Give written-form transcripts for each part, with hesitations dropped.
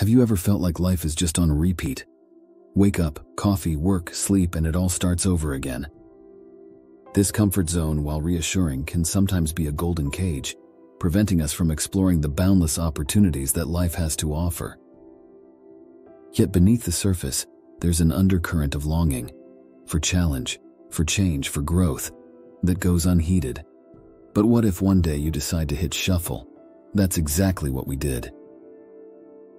Have you ever felt like life is just on repeat? Wake up, coffee, work, sleep, and it all starts over again. This comfort zone, while reassuring, can sometimes be a golden cage, preventing us from exploring the boundless opportunities that life has to offer. Yet beneath the surface, there's an undercurrent of longing, for challenge, for change, for growth, that goes unheeded. But what if one day you decide to hit shuffle? That's exactly what we did.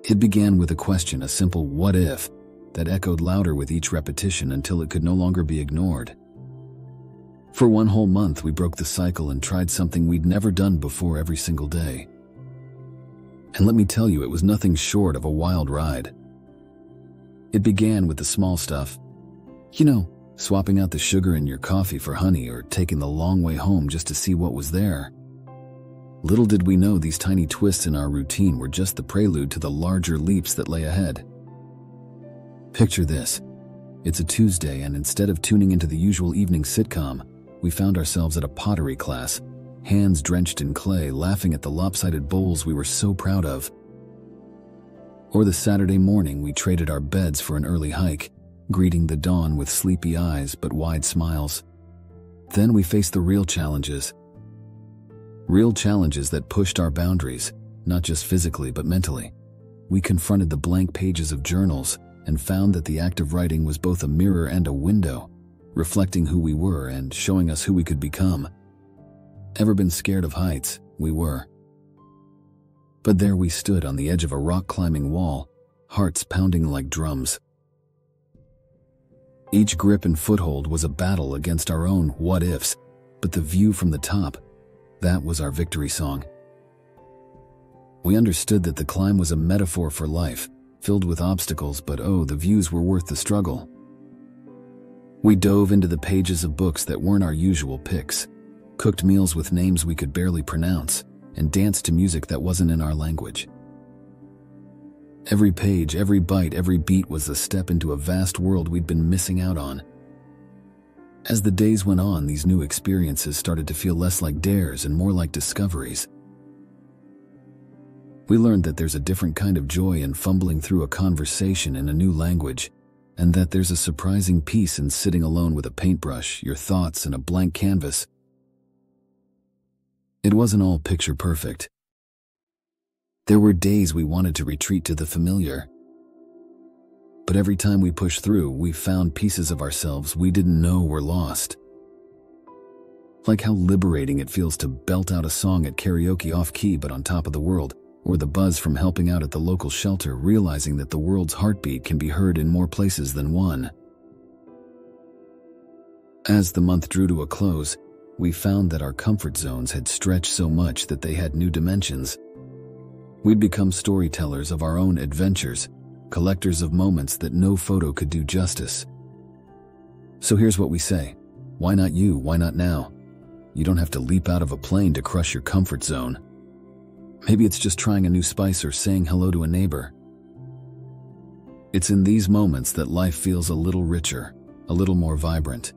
It began with a question, a simple "what if?" that echoed louder with each repetition until it could no longer be ignored. For one whole month, we broke the cycle and tried something we'd never done before every single day. And let me tell you, it was nothing short of a wild ride. It began with the small stuff. Swapping out the sugar in your coffee for honey, or taking the long way home just to see what was there. Little did we know these tiny twists in our routine were just the prelude to the larger leaps that lay ahead. Picture this. It's a Tuesday, and instead of tuning into the usual evening sitcom, we found ourselves at a pottery class, hands drenched in clay, laughing at the lopsided bowls we were so proud of. Or the Saturday morning, we traded our beds for an early hike, greeting the dawn with sleepy eyes but wide smiles. Then we faced the real challenges. Real challenges that pushed our boundaries, not just physically but mentally. We confronted the blank pages of journals and found that the act of writing was both a mirror and a window, reflecting who we were and showing us who we could become. Ever been scared of heights? We were. But there we stood on the edge of a rock-climbing wall, hearts pounding like drums. Each grip and foothold was a battle against our own what-ifs, but the view from the top, that was our victory song. We understood that the climb was a metaphor for life, filled with obstacles, but the views were worth the struggle. We dove into the pages of books that weren't our usual picks, cooked meals with names we could barely pronounce, and danced to music that wasn't in our language. Every page, every bite, every beat was a step into a vast world we'd been missing out on. As the days went on, these new experiences started to feel less like dares and more like discoveries. We learned that there's a different kind of joy in fumbling through a conversation in a new language, and that there's a surprising peace in sitting alone with a paintbrush, your thoughts, and a blank canvas. It wasn't all picture perfect. There were days we wanted to retreat to the familiar. But every time we pushed through, we found pieces of ourselves we didn't know were lost. Like how liberating it feels to belt out a song at karaoke off-key but on top of the world, or the buzz from helping out at the local shelter, realizing that the world's heartbeat can be heard in more places than one. As the month drew to a close, we found that our comfort zones had stretched so much that they had new dimensions. We'd become storytellers of our own adventures, collectors of moments that no photo could do justice. So here's what we say. Why not you? Why not now? You don't have to leap out of a plane to crush your comfort zone. Maybe it's just trying a new spice or saying hello to a neighbor. It's in these moments that life feels a little richer, a little more vibrant.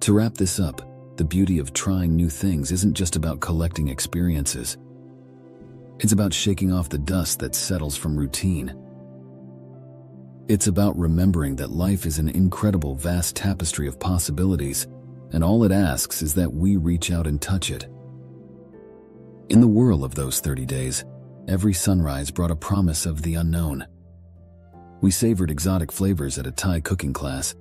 To wrap this up, the beauty of trying new things isn't just about collecting experiences. It's about shaking off the dust that settles from routine. It's about remembering that life is an incredible, vast tapestry of possibilities, and all it asks is that we reach out and touch it. In the whirl of those 30 days, every sunrise brought a promise of the unknown. We savored exotic flavors at a Thai cooking class,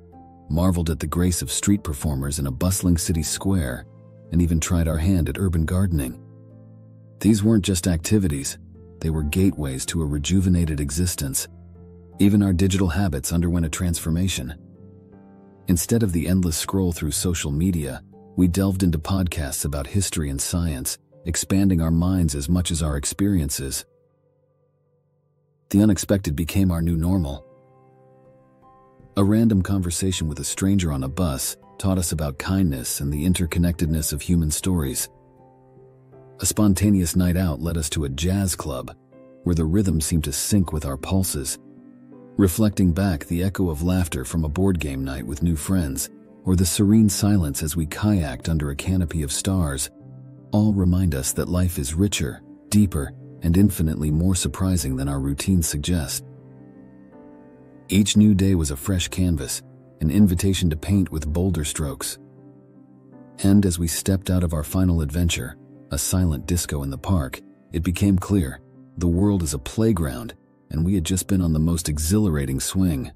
marveled at the grace of street performers in a bustling city square, and even tried our hand at urban gardening. These weren't just activities, they were gateways to a rejuvenated existence. Even our digital habits underwent a transformation. Instead of the endless scroll through social media, we delved into podcasts about history and science, expanding our minds as much as our experiences. The unexpected became our new normal. A random conversation with a stranger on a bus taught us about kindness and the interconnectedness of human stories. A spontaneous night out led us to a jazz club, where the rhythm seemed to sync with our pulses. Reflecting back, the echo of laughter from a board game night with new friends, or the serene silence as we kayaked under a canopy of stars, all remind us that life is richer, deeper, and infinitely more surprising than our routines suggest. Each new day was a fresh canvas, an invitation to paint with bolder strokes. And as we stepped out of our final adventure, a silent disco in the park, it became clear the world is a playground, and we had just been on the most exhilarating swing.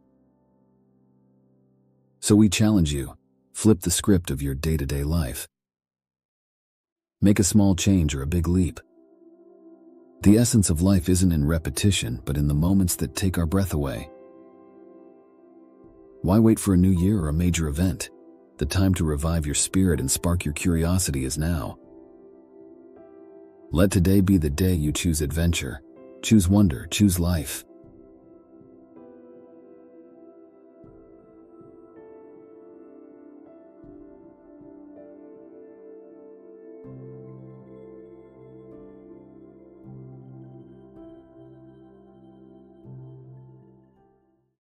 So we challenge you, flip the script of your day-to-day life. Make a small change or a big leap. The essence of life isn't in repetition, but in the moments that take our breath away. Why wait for a new year or a major event? The time to revive your spirit and spark your curiosity is now. Let today be the day you choose adventure, choose wonder, choose life.